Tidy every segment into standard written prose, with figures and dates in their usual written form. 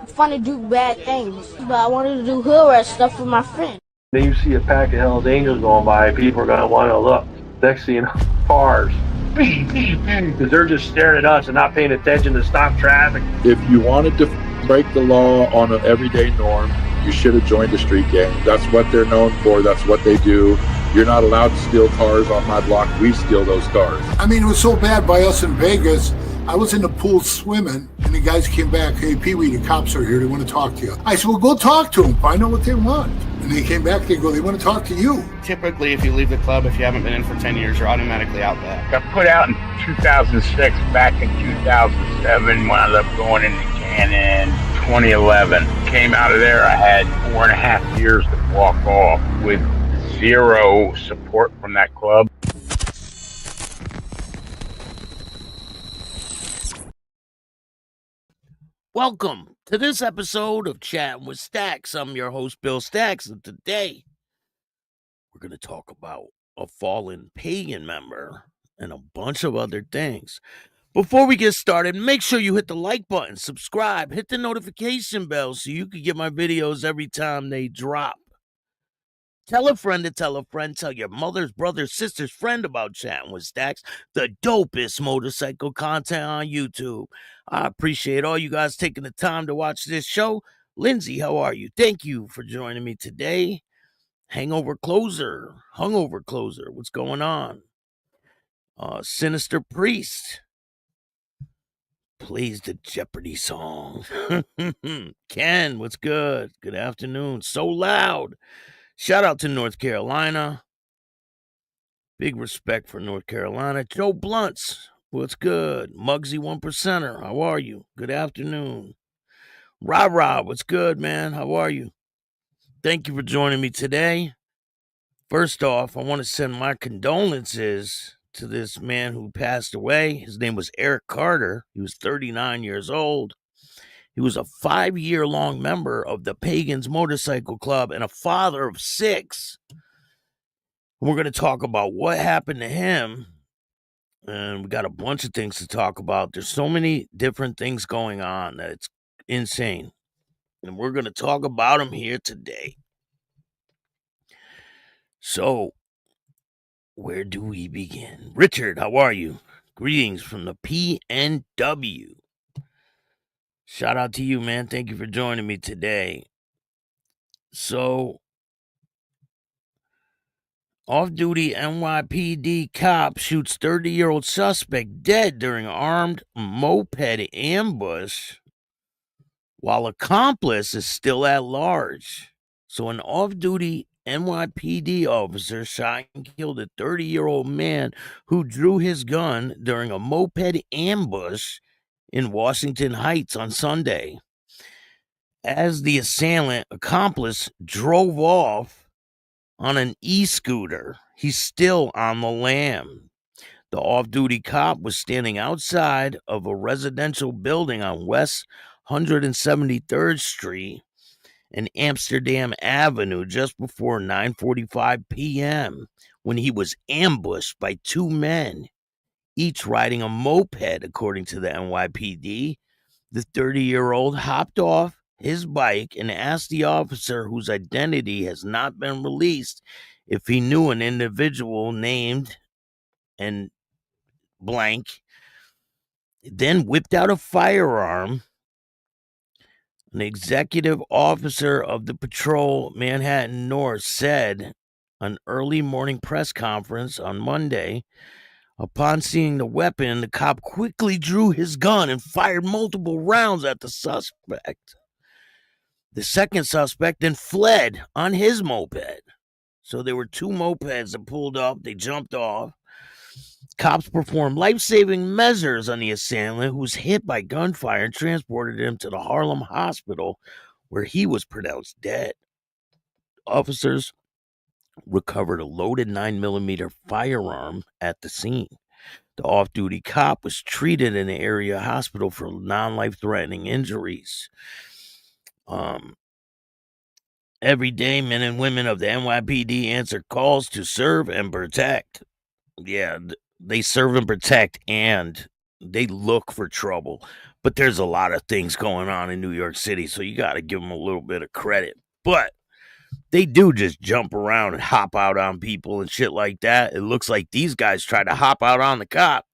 fun to do bad things, but I wanted to do hood rat stuff with my friend. Then you see a pack of Hell's Angels going by, people are going to want to look. Next thing you know, cars. Because they're just staring at us and not paying attention to stop traffic. If you wanted to break the law on an everyday norm, you should have joined a street gang. That's what they're known for. That's what they do. You're not allowed to steal cars on my block. We steal those cars. I mean, it was so bad by us in Vegas. I was in the pool swimming, and the guys came back. Hey, Pee-wee, the cops are here. They want to talk to you. I said, well, go talk to them. Find out what they want. And they came back. They go, they want to talk to you. Typically, if you leave the club, if you haven't been in for 10 years, you're automatically out back. Got put out in 2006. Back in 2007, wound up going into Cannon. 2011. Came out of there. I had 4.5 years to walk off with zero support from that club. Welcome to this episode of Chatting with Stacks. I'm your host, Bill Stacks, and today we're going to talk about a fallen pagan member and a bunch of other things. Before we get started, make sure you hit the like button, subscribe, hit the notification bell so you can get my videos every time they drop. Tell a friend to tell a friend, tell your mother's, brother's, sister's friend about Chatting with Stacks, the dopest motorcycle content on YouTube. I appreciate all you guys taking the time to watch this show. Lindsay, how are you? Thank you for joining me today. Hungover closer, what's going on? Sinister Priest plays the Jeopardy song. Ken, what's good? Good afternoon. So loud. Shout out to North Carolina. Big respect for North Carolina. Joe Blunts, what's good? Muggsy 1%er, how are you? Good afternoon. Rob, what's good, man? How are you? Thank you for joining me today. First off, I want to send my condolences to this man who passed away. His name was Erik Carter. He was 39 years old. He was a 5-year-long member of the Pagans Motorcycle Club and a father of 6. We're going to talk about what happened to him, and we got a bunch of things to talk about. There's so many different things going on that it's insane, and we're going to talk about him here today. So, where do we begin? Richard, how are you? Greetings from the PNW. Shout out to you, man. Thank you for joining me today. So, off-duty NYPD cop shoots 30-year-old suspect dead during armed moped ambush while accomplice is still at large. So an off-duty NYPD officer shot and killed a 30-year-old man who drew his gun during a moped ambush in Washington Heights on Sunday. As the assailant accomplice drove off on an e-scooter, he's still on the lam. The off-duty cop was standing outside of a residential building on West 173rd Street and Amsterdam Avenue just before 9:45 p.m. when he was ambushed by 2 men, each riding a moped, according to the NYPD. The 30-year-old hopped off his bike and asked the officer, whose identity has not been released, if he knew an individual named and blank, then whipped out a firearm. An executive officer of the patrol, Manhattan North, said an early morning press conference on Monday. Upon seeing the weapon, the cop quickly drew his gun and fired multiple rounds at the suspect. The second suspect then fled on his moped. So there were 2 mopeds that pulled up. They jumped off. Cops performed life-saving measures on the assailant, who was hit by gunfire, and transported him to the Harlem hospital, where he was pronounced dead. Officers recovered a loaded 9mm firearm at the scene. The off-duty cop was treated in the area hospital for non-life-threatening injuries. Every day, men and women of the NYPD answer calls to serve and protect. Yeah, they serve and protect, and they look for trouble. But there's a lot of things going on in New York City, so you got to give them a little bit of credit. But they do just jump around and hop out on people and shit like that. It looks like these guys tried to hop out on the cop.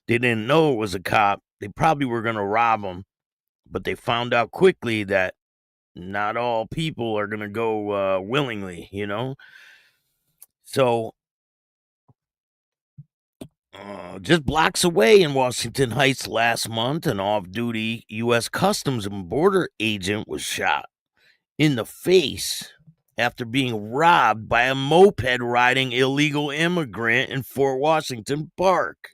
They didn't know it was a cop. They probably were going to rob him, but they found out quickly that not all people are going to go willingly, you know? So, just blocks away in Washington Heights last month, an off-duty U.S. Customs and Border agent was shot in the face after being robbed by a moped-riding illegal immigrant in Fort Washington Park.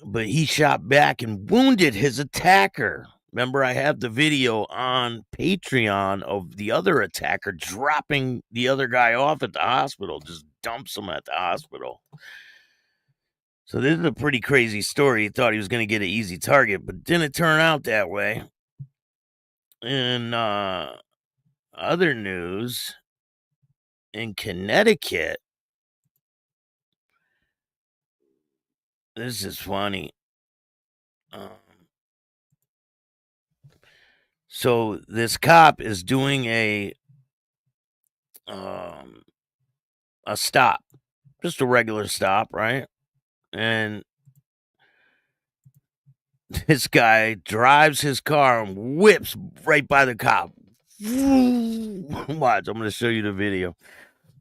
But he shot back and wounded his attacker. Remember, I have the video on Patreon of the other attacker dropping the other guy off at the hospital, just dumps him at the hospital. So this is a pretty crazy story. He thought he was going to get an easy target, but didn't turn out that way. In other news, in Connecticut, this is funny. So this cop is doing a stop, just a regular stop, right? And this guy drives his car and whips right by the cop. Watch, I'm going to show you the video.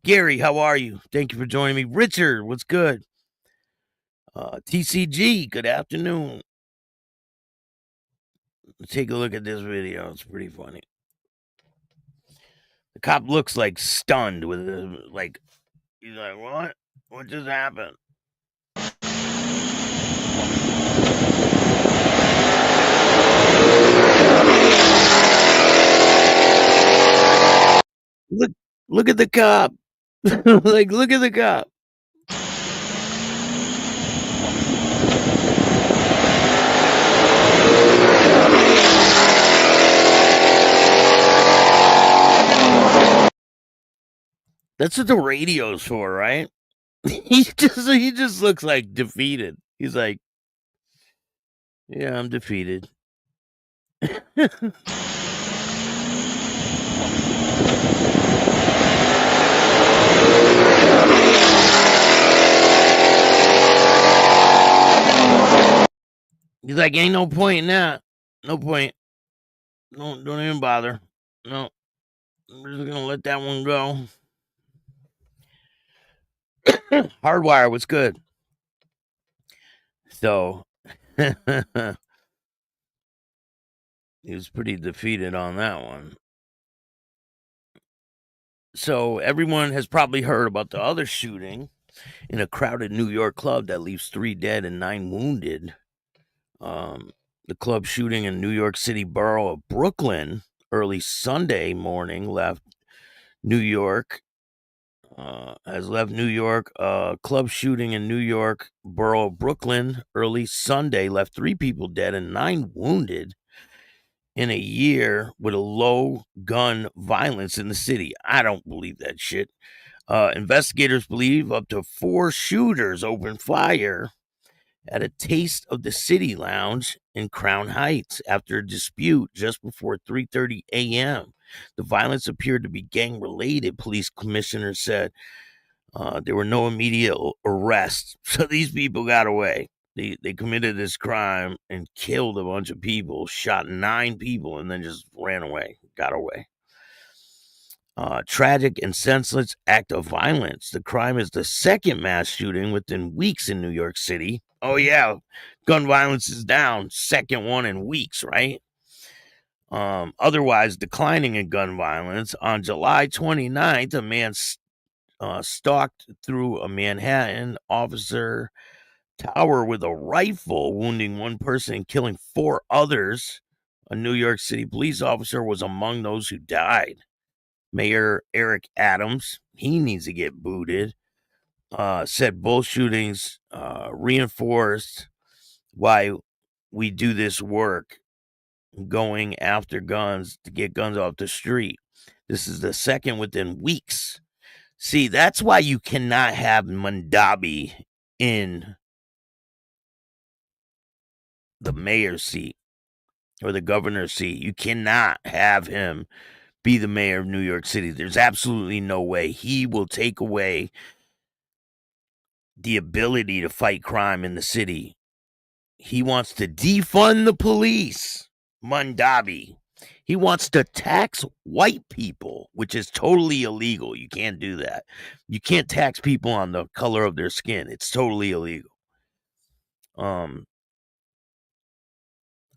Gary, how are you? Thank you for joining me. Richard, what's good? TCG, good afternoon. Take a look at this video. It's pretty funny. The cop looks like stunned with like, he's like, what? What just happened? Look at the cop. Like, look at the cop. That's what the radio's for, right? He just looks like defeated. He's like, yeah, I'm defeated. He's like, ain't no point in that. No point. Don't even bother. No. I'm just gonna let that one go. Hardwire was good. So he was pretty defeated on that one. So everyone has probably heard about the other shooting in a crowded New York club that leaves 3 dead and 9 wounded. The club shooting in New York City borough of Brooklyn early Sunday morning left New York. Has left New York. Club shooting in New York borough of Brooklyn early Sunday left 3 people dead and 9 wounded in a year with a low gun violence in the city. I don't believe that shit. Investigators believe up to 4 shooters opened fire at a Taste of the City lounge in Crown Heights after a dispute just before 3:30 a.m. The violence appeared to be gang-related, police commissioner said. There were no immediate arrests, so these people got away. They committed this crime and killed a bunch of people, shot 9 people, and then just ran away, got away. Tragic and senseless act of violence. The crime is the second mass shooting within weeks in New York City. Oh, yeah, gun violence is down. Second one in weeks, right? Otherwise declining in gun violence. On July 29th, a man stalked through a Manhattan officer tower with a rifle, wounding 1 person and killing 4 others. A New York City police officer was among those who died. Mayor Eric Adams, he needs to get booted, said both shootings reinforced why we do this work, going after guns to get guns off the street. This is the second within weeks. See, that's why you cannot have Mandabi in the mayor's seat or the governor's seat. You cannot have him be the mayor of New York City. There's absolutely no way. He will take away the ability to fight crime in the city. He wants to defund the police, Mundabi. He wants to tax white people, which is totally illegal. You can't do that. You can't tax people on the color of their skin. It's totally illegal.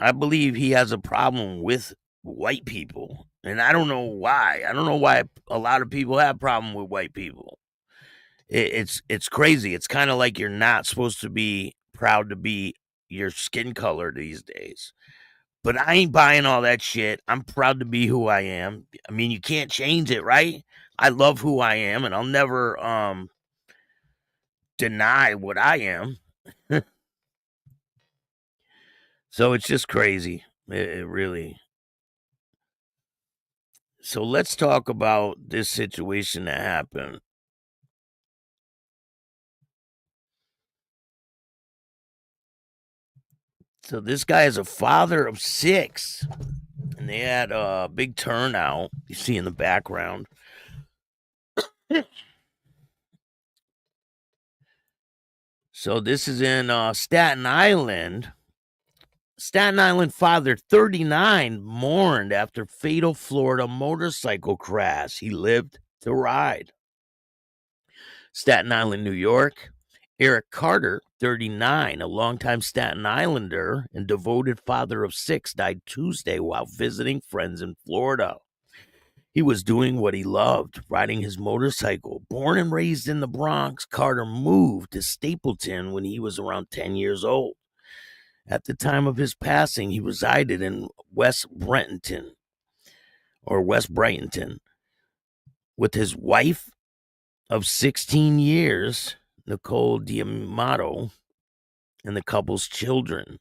I believe he has a problem with white people, and I don't know why. I don't know why a lot of people have a problem with white people. It's crazy. It's kind of like you're not supposed to be proud to be your skin color these days. But I ain't buying all that shit. I'm proud to be who I am. I mean, you can't change it, right? I love who I am, and I'll never deny what I am. So it's just crazy. It really. So let's talk about this situation that happened. So this guy is a father of 6, and they had a big turnout. You see in the background. So this is in Staten Island. Staten Island father 39 mourned after fatal Florida motorcycle crash. He lived to ride. Staten Island, New York. Erik Carter, 39, a longtime Staten Islander and devoted father of 6, died Tuesday while visiting friends in Florida. He was doing what he loved, riding his motorcycle. Born and raised in the Bronx, Carter moved to Stapleton when he was around 10 years old. At the time of his passing, he resided in West Brighton with his wife of 16 years, Nicole D'Amato, and the couple's children.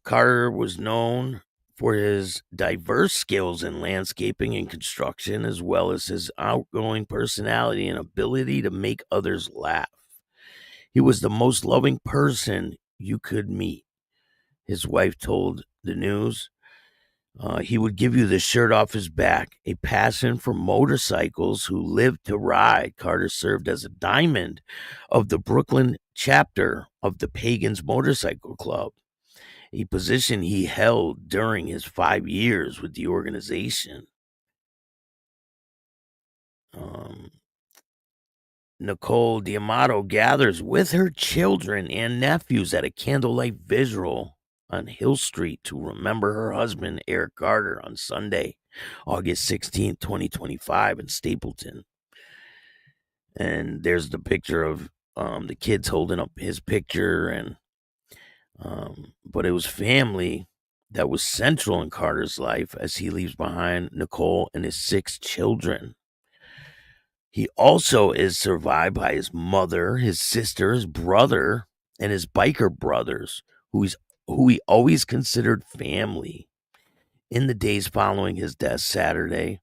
Carter was known for his diverse skills in landscaping and construction, as well as his outgoing personality and ability to make others laugh. He was the most loving person you could meet, his wife told the news. He would give you the shirt off his back, a passion for motorcycles who lived to ride. Carter served as a Dimond of the Brooklyn chapter of the Pagans Motorcycle Club, a position he held during his 5 years with the organization. Nicole D'Amato gathers with her children and nephews at a candlelight vigil on Hill Street to remember her husband, Erik Carter, on Sunday, August 16th, 2025 in Stapleton. And there's the picture of the kids holding up his picture. And but it was family that was central in Carter's life as he leaves behind Nicole and his 6 children. He also is survived by his mother, his sister, his brother, and his biker brothers, who he always considered family. In the days following his death, Saturday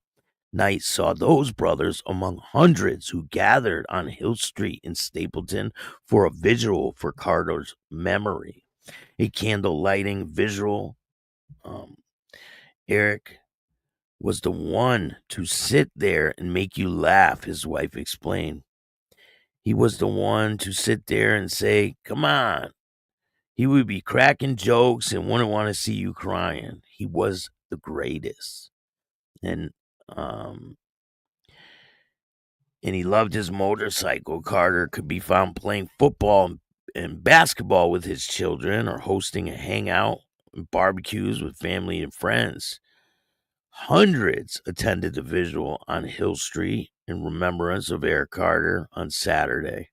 night saw those brothers among hundreds who gathered on Hill Street in Stapleton for a vigil for Carter's memory. A candle lighting visual. Erik was the one to sit there and make you laugh, his wife explained. He was the one to sit there and say, come on. He would be cracking jokes and wouldn't want to see you crying. He was the greatest. And he loved his motorcycle. Carter could be found playing football and basketball with his children or hosting a hangout and barbecues with family and friends. Hundreds attended the vigil on Hill Street in remembrance of Erik Carter on Saturday.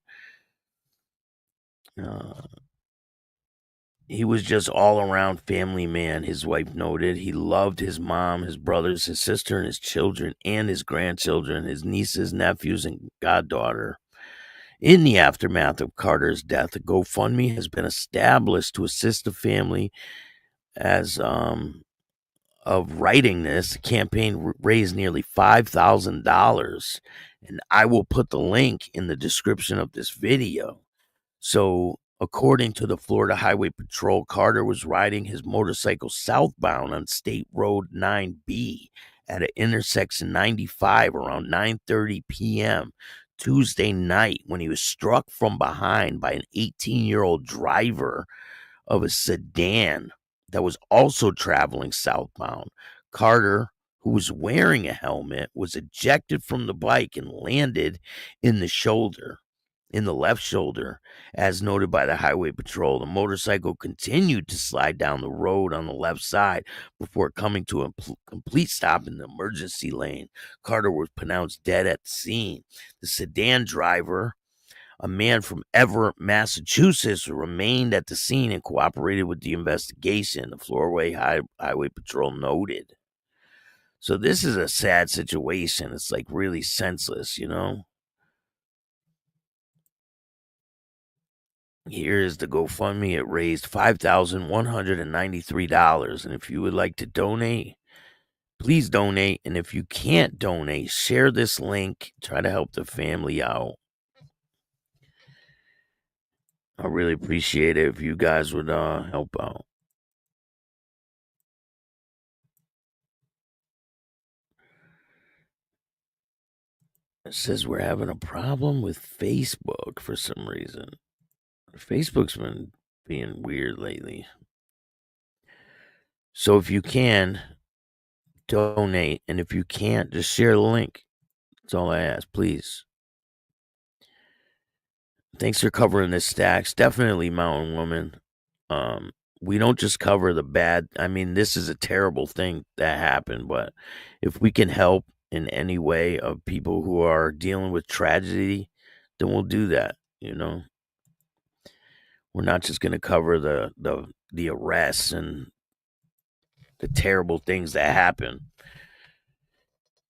He was just all around family man, his wife noted. He loved his mom, his brothers, his sister, and his children, and his grandchildren, his nieces, nephews, and goddaughter. In the aftermath of Carter's death, a GoFundMe has been established to assist the family. As of writing this, the campaign raised nearly $5,000, and I will put the link in the description of this video. So According to the Florida Highway Patrol, Carter was riding his motorcycle southbound on State Road 9B at an intersection 95 around 9:30 p.m. Tuesday night when he was struck from behind by an 18-year-old driver of a sedan that was also traveling southbound. Carter, who was wearing a helmet, was ejected from the bike and landed in the left shoulder. As noted by the Highway Patrol, the motorcycle continued to slide down the road on the left side before coming to a complete stop in the emergency lane. Carter was pronounced dead at the scene. The sedan driver, a man from Everett, Massachusetts, remained at the scene and cooperated with the investigation, the Florida Highway Patrol noted. So this is a sad situation. It's like really senseless, you know? Here is the GoFundMe. It raised $5,193. And if you would like to donate, please donate. And if you can't donate, share this link. Try to help the family out. I really appreciate it if you guys would help out. It says we're having a problem with Facebook for some reason. Facebook's been being weird lately. So if you can, donate. And if you can't, just share the link. That's all I ask, please. Thanks for covering this, Stacks. Definitely, Mountain Woman. We don't just cover the bad. I mean, this is a terrible thing that happened, but if we can help in any way of people who are dealing with tragedy, then we'll do that, you know? We're not just going to cover the arrests and the terrible things that happen.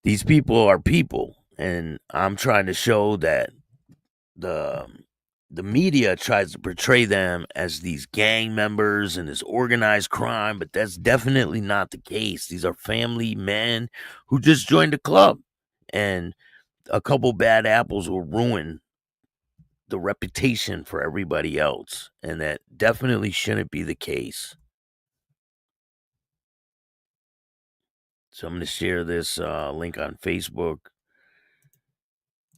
These people are people, and I'm trying to show that the media tries to portray them as these gang members and this organized crime, but that's definitely not the case. These are family men who just joined a club, and a couple bad apples will ruin the reputation for everybody else, and that definitely shouldn't be the case. So I'm going to share this link on Facebook,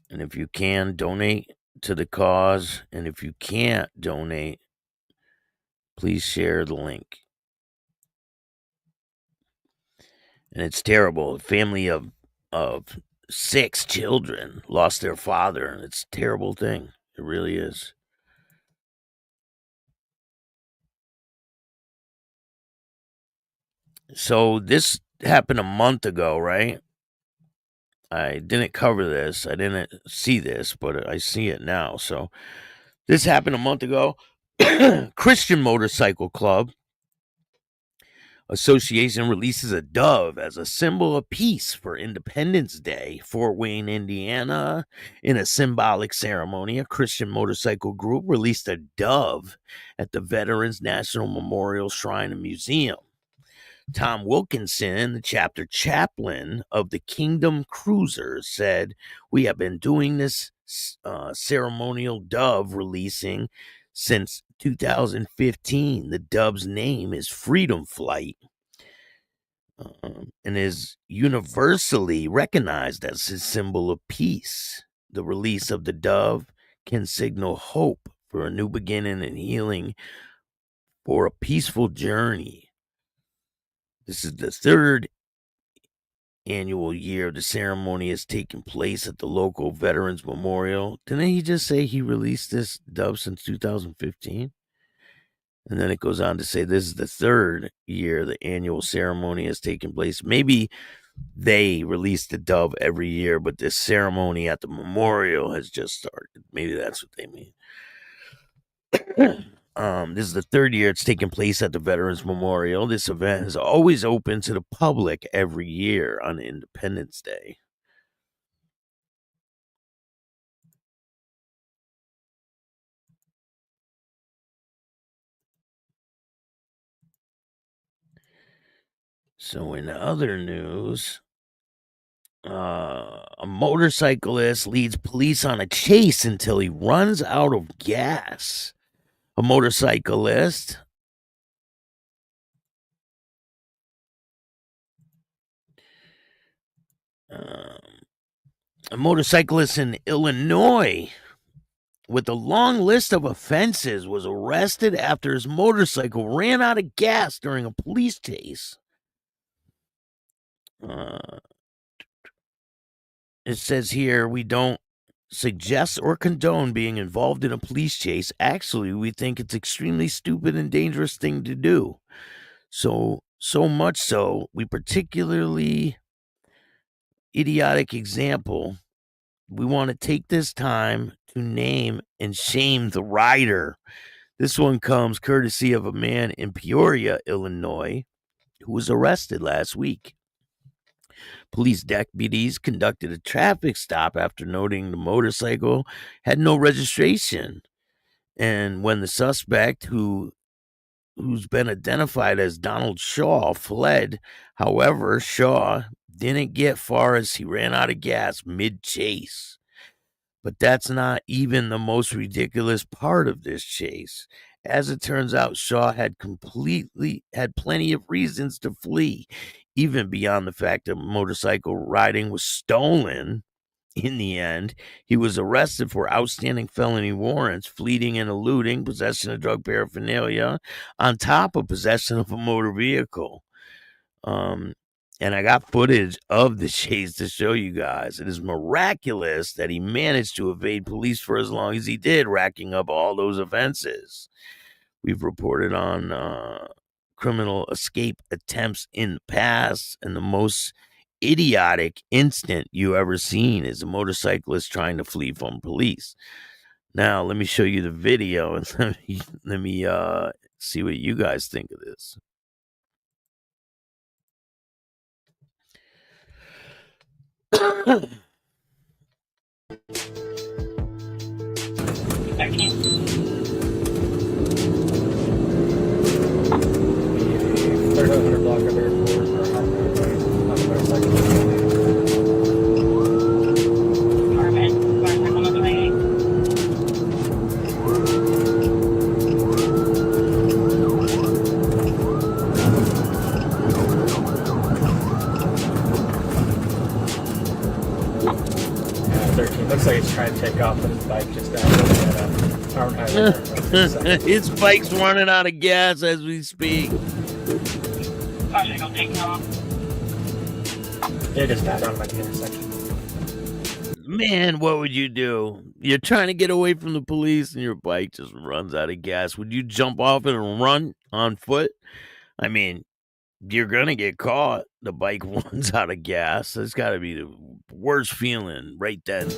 and if you can, donate to the cause, and if you can't donate, please share the link. And it's terrible. A family of 6 children lost their father. It's a terrible thing. It really is. So this happened a month ago, right? I didn't cover this. I didn't see this, but I see it now. So this happened a month ago. Christian Motorcycle Club Association releases a dove as a symbol of peace for Independence Day. Fort Wayne, Indiana, in a symbolic ceremony, a Christian motorcycle group released a dove at the Veterans National Memorial Shrine and Museum. Tom Wilkinson, the chapter chaplain of the Kingdom Cruisers, said, "We have been doing this ceremonial dove releasing since 2015. The dove's name is Freedom Flight and is universally recognized as a symbol of peace. The release of the dove can signal hope for a new beginning and healing for a peaceful journey. This is the 3rd annual year the ceremony has taken place at the local Veterans Memorial." Didn't he just say he released this dove since 2015? And then it goes on to say this is the 3rd year the annual ceremony has taken place. Maybe they release the dove every year, but this ceremony at the memorial has just started. Maybe that's what they mean. This is the 3rd year it's taking place at the Veterans Memorial. This event is always open to the public every year on Independence Day. So in other news, a motorcyclist leads police on a chase until he runs out of gas. a motorcyclist. A motorcyclist in Illinois with a long list of offenses was arrested after his motorcycle ran out of gas during a police chase. It says here, we don't suggest or condone being involved in a police chase. Actually, we think it's extremely stupid and dangerous thing to do. So much so, we particularly idiotic example. We want to take this time to name and shame the rider. This one comes courtesy of a man in Peoria, Illinois, who was arrested last week. Police deputies conducted a traffic stop after noting the motorcycle had no registration. And when the suspect, who's been identified as Donald Shaw, fled, however, Shaw didn't get far as he ran out of gas mid-chase. But that's not even the most ridiculous part of this chase. As it turns out, Shaw had plenty of reasons to flee, even beyond the fact that motorcycle riding was stolen. In the end, he was arrested for outstanding felony warrants, fleeing and eluding, possession of drug paraphernalia, on top of possession of a motor vehicle. And I got footage of the chase to show you guys. It is miraculous that he managed to evade police for as long as he did, racking up all those offenses. We've reported on criminal escape attempts in the past, and the most idiotic instant you ever seen is a motorcyclist trying to flee from police. Now, let me show you the video, and let me see what you guys think of this. Looks like he's trying to take off, but his bike just died. His bike's running out of gas as we speak. It just died on the intersection. Man, what would you do? You're trying to get away from the police and your bike just runs out of gas. Would you jump off it and run on foot? I mean, you're going to get caught. The bike runs out of gas. That's got to be the worst feeling right then.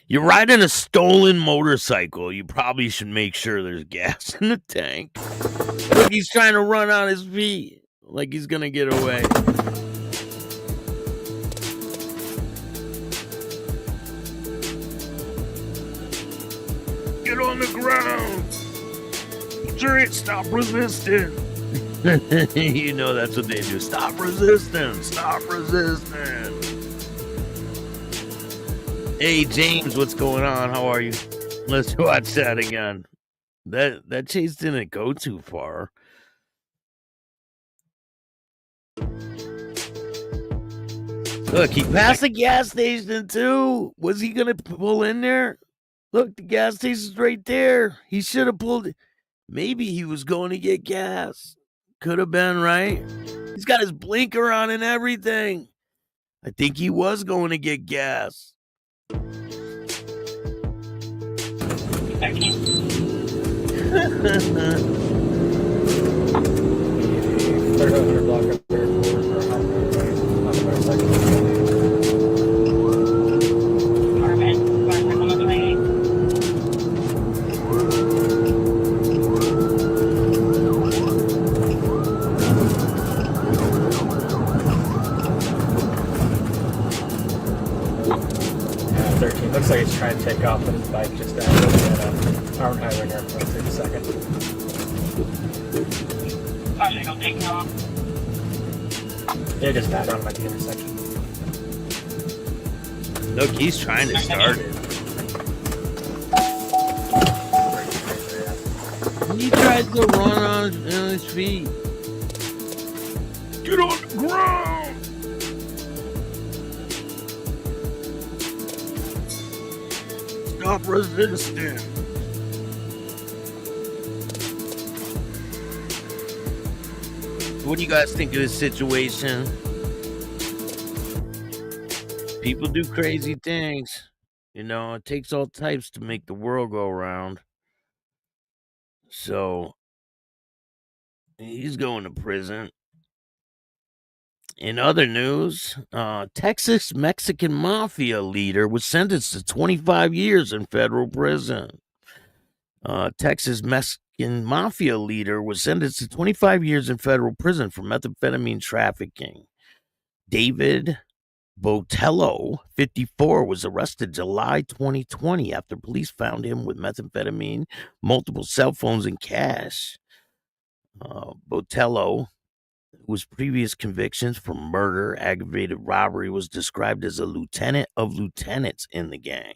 You're riding a stolen motorcycle. You probably should make sure there's gas in the tank. Look, he's trying to run on his feet like he's going to get away. Get on the ground. Stop resisting. You know that's what they do. Stop resisting. Stop resisting. Hey, James, what's going on? How are you? Let's watch that again. That chase didn't go too far. Look, he passed the gas station too. Was he going to pull in there? Look, the gas station's right there. He should have pulled it. Maybe he was going to get gas. Could have been, right? He's got his blinker on and everything. I think he was going to get gas. Looks like he's trying to take off, but his bike just died. Arm highway here for 30 seconds. It just died on the intersection. Look, he's trying to start it. He tries to run on his feet. Get on the ground! Stop resisting! What do you guys think of this situation? People do crazy things. You know, it takes all types to make the world go round. So, he's going to prison. In other news, Texas Mexican mafia leader was sentenced to 25 years in federal prison. Texas Mexican mafia leader was sentenced to 25 years in federal prison for methamphetamine trafficking. David Botello, 54, was arrested July 2020 after police found him with methamphetamine, multiple cell phones, and cash. Botello, whose previous convictions for murder, aggravated robbery, was described as a lieutenant of lieutenants in the gang.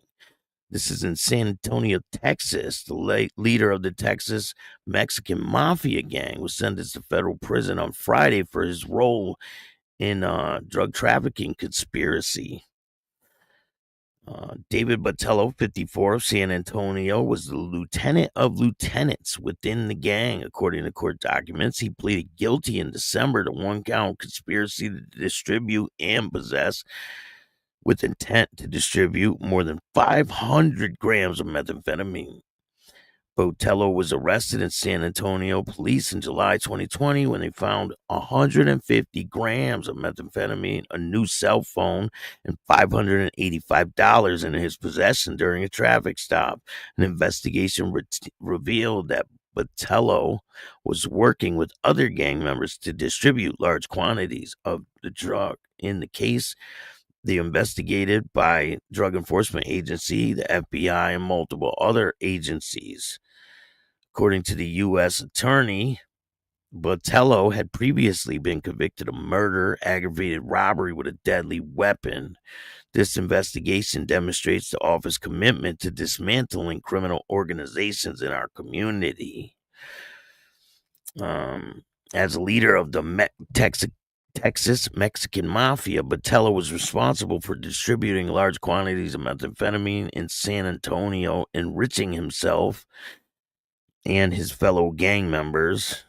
This is in San Antonio, Texas. The leader of the Texas Mexican Mafia gang was sentenced to federal prison on Friday for his role in drug trafficking conspiracy. David Botello, 54, of San Antonio, was the lieutenant of lieutenants within the gang. According to court documents, he pleaded guilty in December to one-count conspiracy to distribute and possess with intent to distribute more than 500 grams of methamphetamine. Botello was arrested in San Antonio police in July 2020 when they found 150 grams of methamphetamine, a new cell phone, and $585 in his possession during a traffic stop. An investigation revealed that Botello was working with other gang members to distribute large quantities of the drug. In the case, they investigated by Drug Enforcement Agency, the FBI, and multiple other agencies. According to the U.S. attorney, Botello had previously been convicted of murder, aggravated robbery with a deadly weapon. This investigation demonstrates the office's commitment to dismantling criminal organizations in our community. As a leader of the Texas Mexican Mafia, Botello was responsible for distributing large quantities of methamphetamine in San Antonio, enriching himself and his fellow gang members.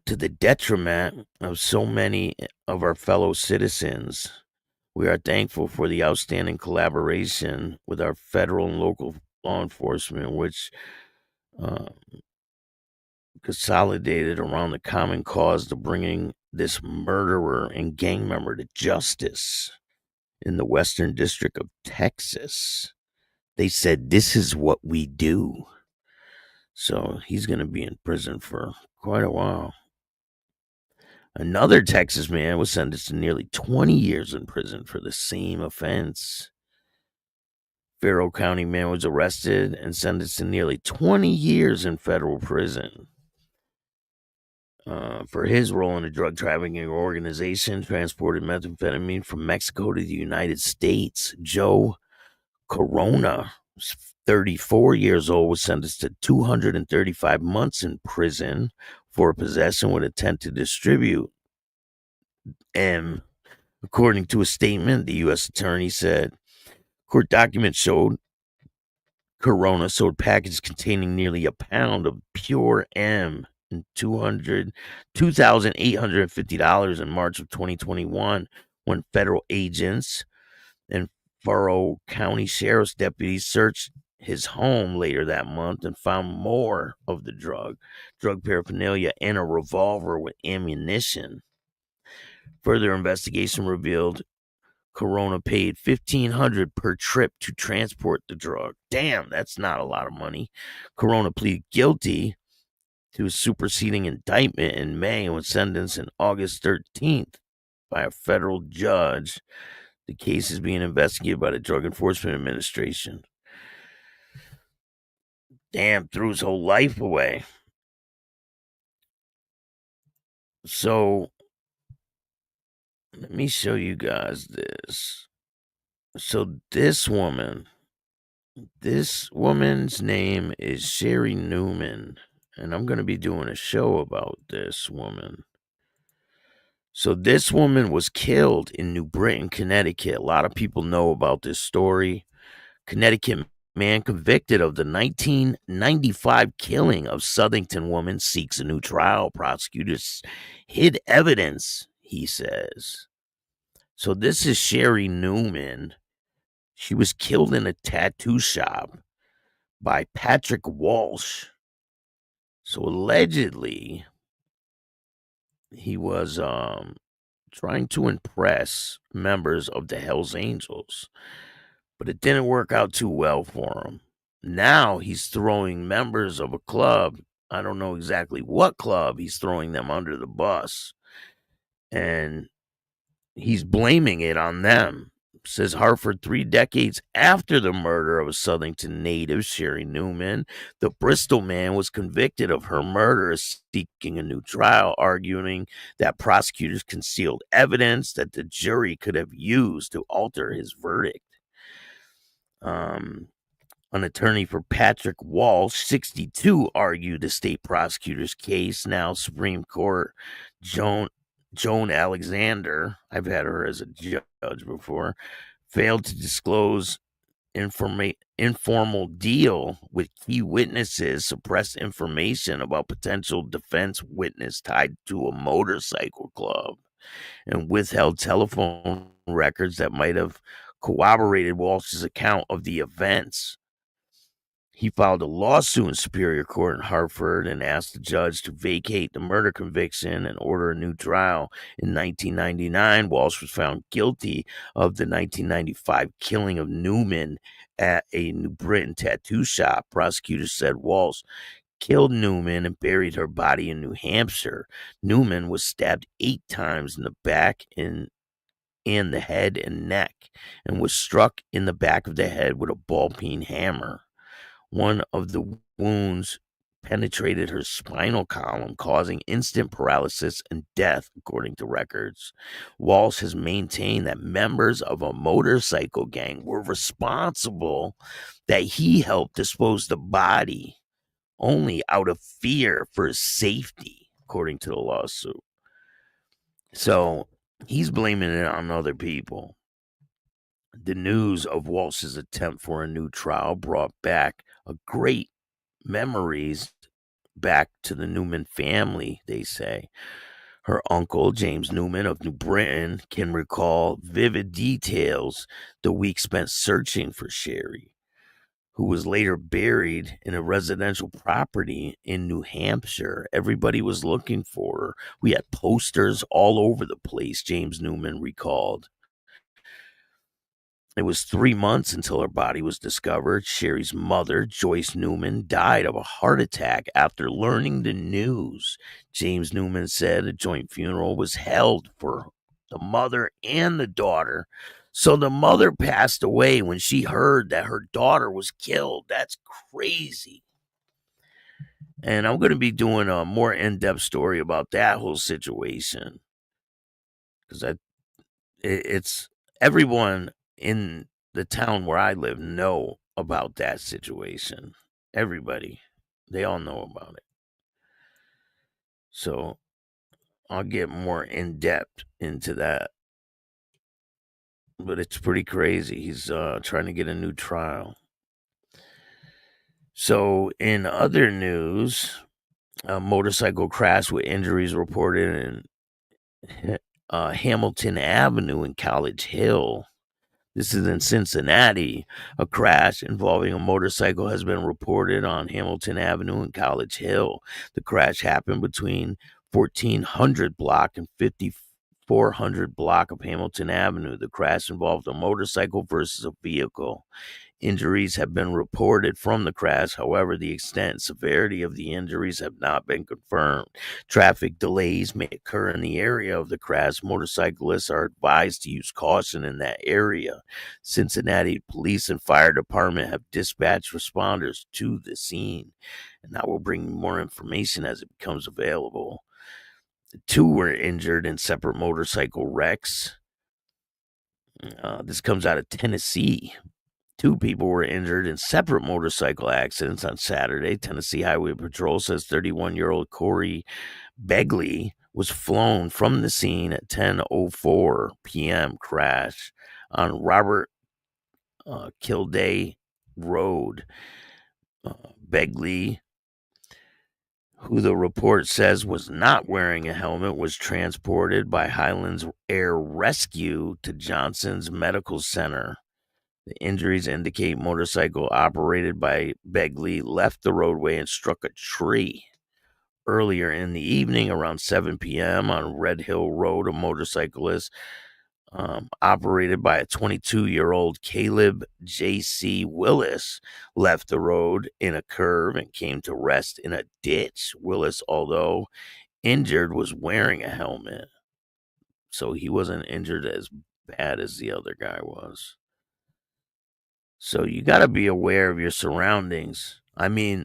To the detriment of so many of our fellow citizens. We are thankful for the outstanding collaboration with our federal and local law enforcement, which consolidated around the common cause of bringing this murderer and gang member to justice in the Western District of Texas. They said, this is what we do. So he's going to be in prison for quite a while. Another Texas man was sentenced to nearly 20 years in prison for the same offense. Faro County man was arrested and sentenced to nearly 20 years in federal prison for his role in a drug trafficking organization transported methamphetamine from Mexico to the United States. Joe Corona, 34 years old, was sentenced to 235 months in prison for possession with intent to distribute. And according to a statement, the U.S. attorney said, court documents showed Corona sold packages containing nearly a pound of pure M and $2,850 in March of 2021 when federal agents and Faro County Sheriff's deputies searched his home later that month and found more of the drug paraphernalia, and a revolver with ammunition. Further investigation revealed Corona paid $1,500 per trip to transport the drug. Damn, that's not a lot of money. Corona pleaded guilty to a superseding indictment in May and was sentenced on August 13th by a federal judge. The case is being investigated by the Drug Enforcement Administration. Damn, threw his whole life away. So let me show you guys this. So this woman's name is Sherry Newman, and I'm going to be doing a show about this woman. So this woman was killed in New Britain, Connecticut. A lot of people know about this story. Connecticut man convicted of the 1995 killing of Southington woman seeks a new trial. Prosecutors hid evidence, he says. So this is Sherry Newman. She was killed in a tattoo shop by Patrick Walsh. So allegedly, he was trying to impress members of the Hells Angels, but it didn't work out too well for him. Now he's throwing members of a club. I don't know exactly what club. He's throwing them under the bus, and he's blaming it on them. Says Hartford, 3 decades after the murder of a Southington native, Sherry Newman, the Bristol man was convicted of her murder, seeking a new trial, arguing that prosecutors concealed evidence that the jury could have used to alter his verdict. An attorney for Patrick Walsh, 62, argued the state prosecutor's case. Now Supreme Court Joan Alexander, I've had her as a judge before, failed to disclose informal deal with key witnesses, suppressed information about potential defense witness tied to a motorcycle club, and withheld telephone records that might have corroborated Walsh's account of the events. He filed a lawsuit in Superior Court in Hartford and asked the judge to vacate the murder conviction and order a new trial. In 1999, Walsh was found guilty of the 1995 killing of Newman at a New Britain tattoo shop. Prosecutors said Walsh killed Newman and buried her body in New Hampshire. Newman was stabbed 8 times in the back and the head and neck, and was struck in the back of the head with a ball-peen hammer. One of the wounds penetrated her spinal column, causing instant paralysis and death, according to records. Walsh has maintained that members of a motorcycle gang were responsible, that he helped dispose the body only out of fear for his safety, according to the lawsuit. So he's blaming it on other people. The news of Walsh's attempt for a new trial brought back a great memories back to the Newman family, they say. Her uncle, James Newman of New Britain, can recall vivid details the week spent searching for Sherry, who was later buried in a residential property in New Hampshire. Everybody was looking for her. We had posters all over the place, James Newman recalled. It was 3 months until her body was discovered. Sherry's mother, Joyce Newman, died of a heart attack after learning the news. James Newman said a joint funeral was held for the mother and the daughter. So the mother passed away when she heard that her daughter was killed. That's crazy. And I'm going to be doing a more in-depth story about that whole situation, because it's everyone in the town where I live know about that situation. Everybody, they all know about it. So I'll get more in depth into that. But it's pretty crazy. He's trying to get a new trial. So in other news, a motorcycle crash with injuries reported in Hamilton Avenue in College Hill. This is in Cincinnati. A crash involving a motorcycle has been reported on Hamilton Avenue in College Hill. The crash happened between 1400 block and 5400 block of Hamilton Avenue. The crash involved a motorcycle versus a vehicle. Injuries have been reported from the crash. However, the extent and severity of the injuries have not been confirmed. Traffic delays may occur in the area of the crash. Motorcyclists are advised to use caution in that area. Cincinnati Police and Fire Department have dispatched responders to the scene, and I will bring more information as it becomes available. 2 were injured in separate motorcycle wrecks. This comes out of Tennessee. 2 people were injured in separate motorcycle accidents on Saturday. Tennessee Highway Patrol says 31-year-old Corey Begley was flown from the scene at 10:04 p.m. crash on Robert Kilday Road. Begley, who the report says was not wearing a helmet, was transported by Highlands Air Rescue to Johnson's Medical Center. The injuries indicate motorcycle operated by Begley left the roadway and struck a tree. Earlier in the evening, around 7 p.m. on Red Hill Road, a motorcyclist operated by a 22-year-old Caleb J.C. Willis left the road in a curve and came to rest in a ditch. Willis, although injured, was wearing a helmet, so he wasn't injured as bad as the other guy was. So you got to be aware of your surroundings. I mean,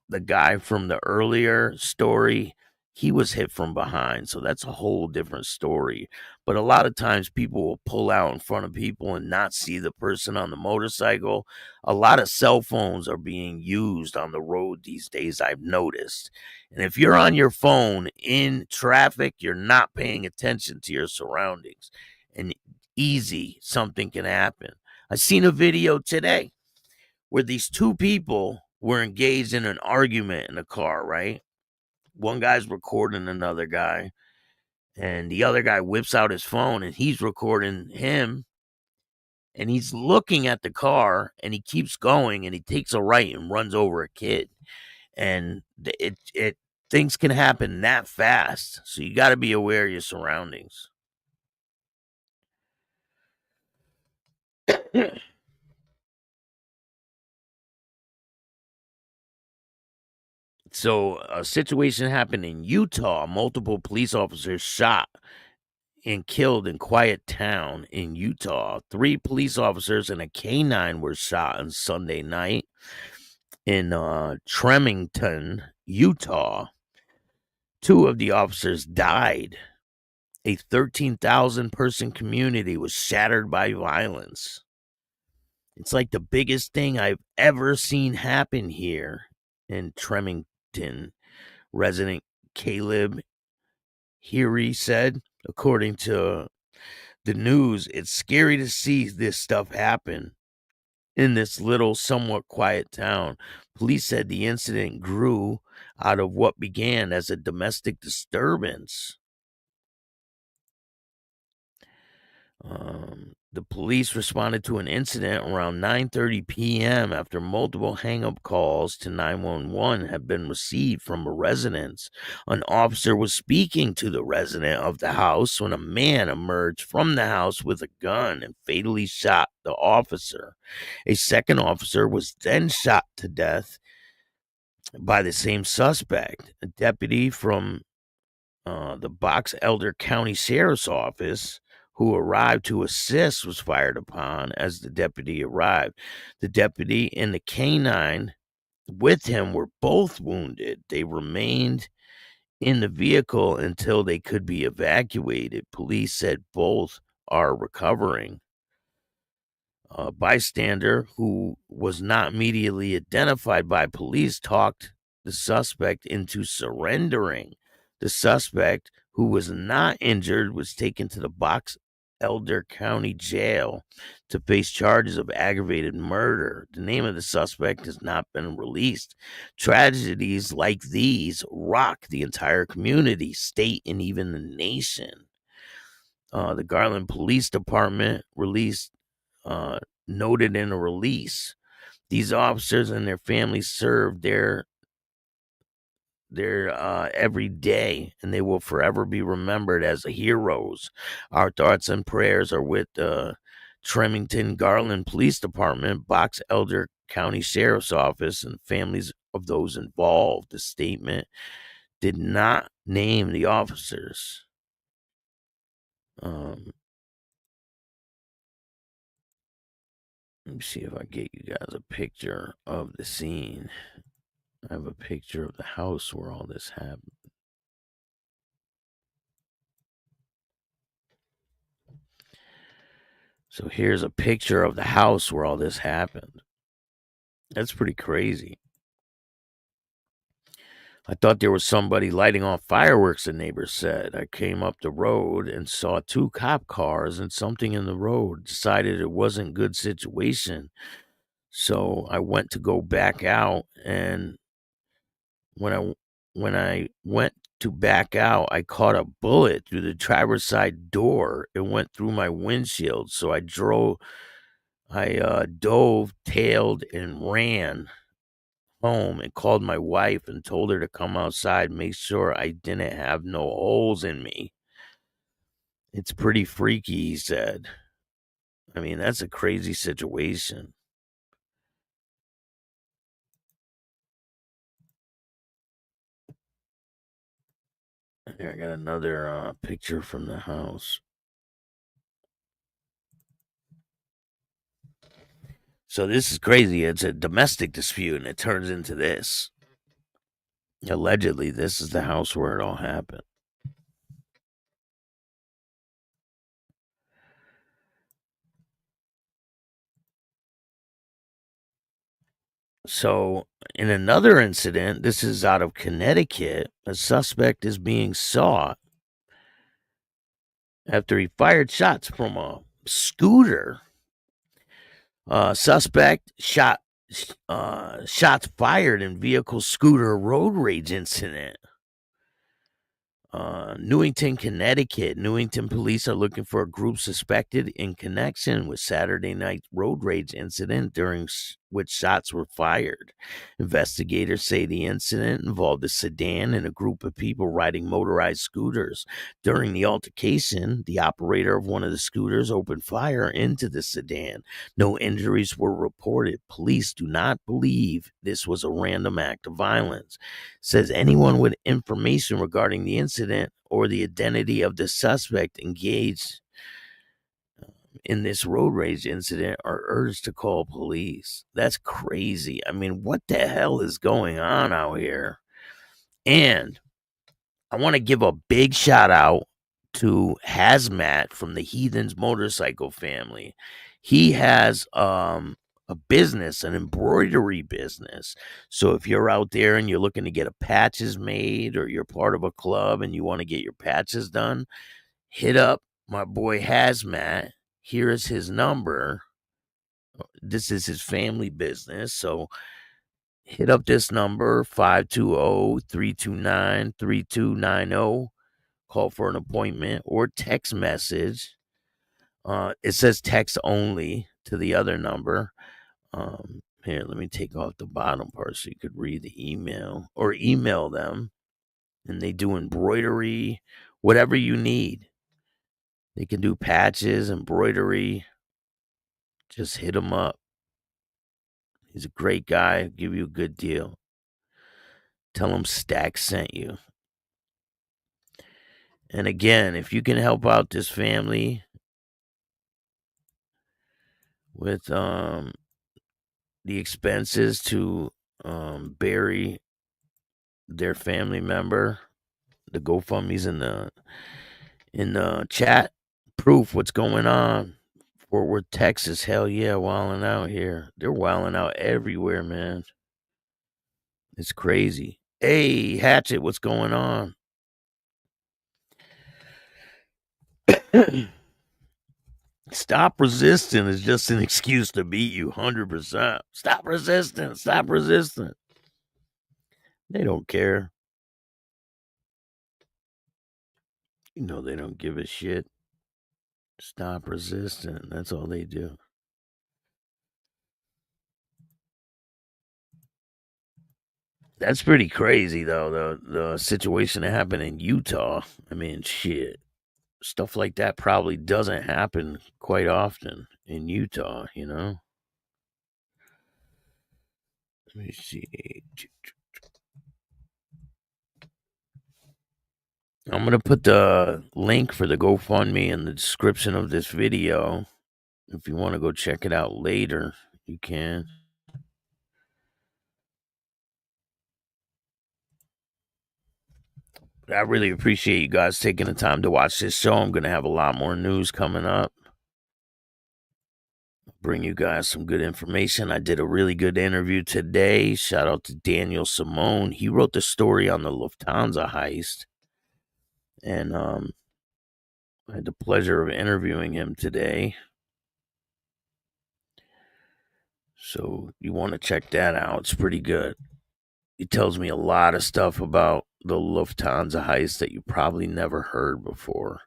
the guy from the earlier story, he was hit from behind, so that's a whole different story. But a lot of times people will pull out in front of people and not see the person on the motorcycle. A lot of cell phones are being used on the road these days, I've noticed. And if you're on your phone in traffic, you're not paying attention to your surroundings. And easy, something can happen. I seen a video today where these 2 people were engaged in an argument in a car, right? One guy's recording another guy, and the other guy whips out his phone, and he's recording him, and he's looking at the car, and he keeps going, and he takes a right and runs over a kid. And things can happen that fast, so you got to be aware of your surroundings. So a situation happened in Utah. Multiple police officers shot and killed in Quiet Town in Utah. 3 police officers and a K9 were shot on Sunday night in Tremington, Utah. 2 of the officers died. A 13,000-person community was shattered by violence. It's like the biggest thing I've ever seen happen here in Tremington. Resident Caleb Heary said, according to the news, it's scary to see this stuff happen in this little, somewhat quiet town. Police said the incident grew out of what began as a domestic disturbance. The police responded to an incident around 9:30 p.m. after multiple hang-up calls to 911 had been received from a residence. An officer was speaking to the resident of the house when a man emerged from the house with a gun and fatally shot the officer. A second officer was then shot to death by the same suspect. A deputy from the Box Elder County Sheriff's Office who arrived to assist was fired upon as the deputy arrived. The deputy and the K9 with him were both wounded. They remained in the vehicle until they could be evacuated. Police said both are recovering. A bystander who was not immediately identified by police talked the suspect into surrendering. The suspect, who was not injured, was taken to the Box Elder County Jail to face charges of aggravated murder. The name of the suspect has not been released. Tragedies like these rock the entire community, state, and even the nation. The Garland Police Department noted in a release, these officers and their families served their every day, and they will forever be remembered as heroes. Our thoughts and prayers are with the Tremington Garland Police Department, Box Elder County Sheriff's Office, and families of those involved. The statement did not name the officers. Let me see if I get you guys a picture of the scene. I have a picture of the house where all this happened. So here's a picture of the house where all this happened. That's pretty crazy. I thought there was somebody lighting off fireworks, the neighbor said. I came up the road and saw 2 cop cars and something in the road. Decided it wasn't a good situation. So I went to go back out, and when I went to back out, I caught a bullet through the driver's side door. It went through my windshield. So I dove, tailed, and ran home and called my wife and told her to come outside and make sure I didn't have no holes in me. It's pretty freaky, he said. I mean, that's a crazy situation. Here, I got another picture from the house. So this is crazy. It's a domestic dispute, and it turns into this. Allegedly, this is the house where it all happened. So, in another incident, this is out of Connecticut, a suspect is being sought after he fired shots from a scooter. Suspect shots fired in vehicle scooter road rage incident. Newington, Connecticut. Newington police are looking for a group suspected in connection with Saturday night road rage incident during which shots were fired. Investigators say the incident involved a sedan and a group of people riding motorized scooters. During the altercation, the operator of one of the scooters opened fire into the sedan. No injuries were reported. Police do not believe this was a random act of violence. Says anyone with information regarding the incident or the identity of the suspect engaged in this road rage incident are urged to call police. That's crazy. I mean, what the hell is going on out here? And I want to give a big shout out to Hazmat from the Heathens Motorcycle family. He has a business, an embroidery business. So if you're out there and you're looking to get a patches made, or you're part of a club and you want to get your patches done, hit up my boy Hazmat. Here is his number. This is his family business. So hit up this number, 520-329-3290. Call for an appointment or text message. It says text only to the other number. Here, let me take off the bottom part so you could read the email, or email them. And they do embroidery, whatever you need. They can do patches, embroidery. Just hit him up. He's a great guy. Give you a good deal. Tell him Stack sent you. And again, if you can help out this family with the expenses to bury their family member, the GoFundMe's in the chat. Proof what's going on. Fort Worth, Texas. Hell yeah, wilding out here. They're wilding out everywhere, man. It's crazy. Hey, Hatchet, what's going on? Stop resisting is just an excuse to beat you 100%. Stop resisting. Stop resisting. They don't care. You know they don't give a shit. Stop resisting. That's all they do. That's pretty crazy, though, the situation that happened in Utah. I mean, shit. Stuff like that probably doesn't happen quite often in Utah, you know? Let me see. I'm going to put the link for the GoFundMe in the description of this video. If you want to go check it out later, you can. But I really appreciate you guys taking the time to watch this show. I'm going to have a lot more news coming up. bring you guys some good information. I did a really good interview today. Shout out to Daniel Simone. He wrote the story on the Lufthansa heist. And I had the pleasure of interviewing him today. So you want to check that out. It's pretty good. He tells me a lot of stuff about the Lufthansa heist that you probably never heard before.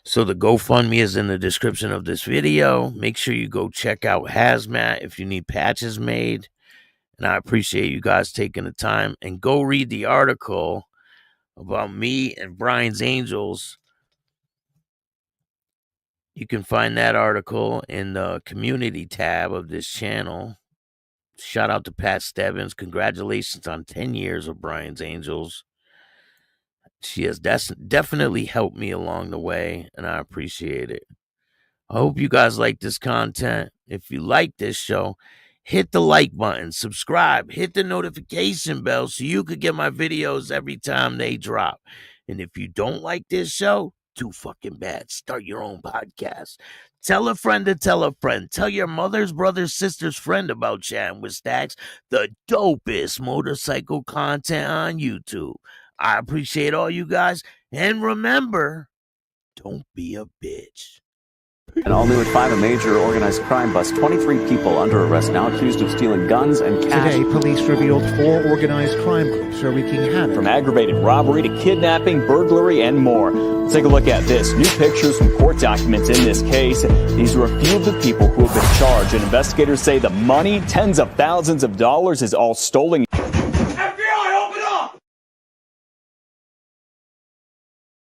So the GoFundMe is in the description of this video. Make sure you go check out Hazmat if you need patches made. And I appreciate you guys taking the time. And go read the article about me and Brian's Angels. You can find that article in the community tab of this channel. Shout out to Pat Stebbins. Congratulations on 10 years of Brian's Angels. She has definitely helped me along the way, and I appreciate it. I hope you guys like this content. If you like this show, hit the like button, subscribe, hit the notification bell so you could get my videos every time they drop. And if you don't like this show, too fucking bad. Start your own podcast. Tell a friend to tell a friend. Tell your mother's, brother's, sister's friend about Chatting with Stacks, the dopest motorcycle content on YouTube. I appreciate all you guys. And remember, don't be a bitch. And all new at 5, a major organized crime bust. 23 people under arrest now accused of stealing guns and cash. Today, police revealed 4 organized crime groups are wreaking havoc. From aggravated robbery to kidnapping, burglary, and more. Let's take a look at this. New pictures from court documents in this case. These are a few of the people who have been charged. And investigators say the money, tens of thousands of dollars, is all stolen.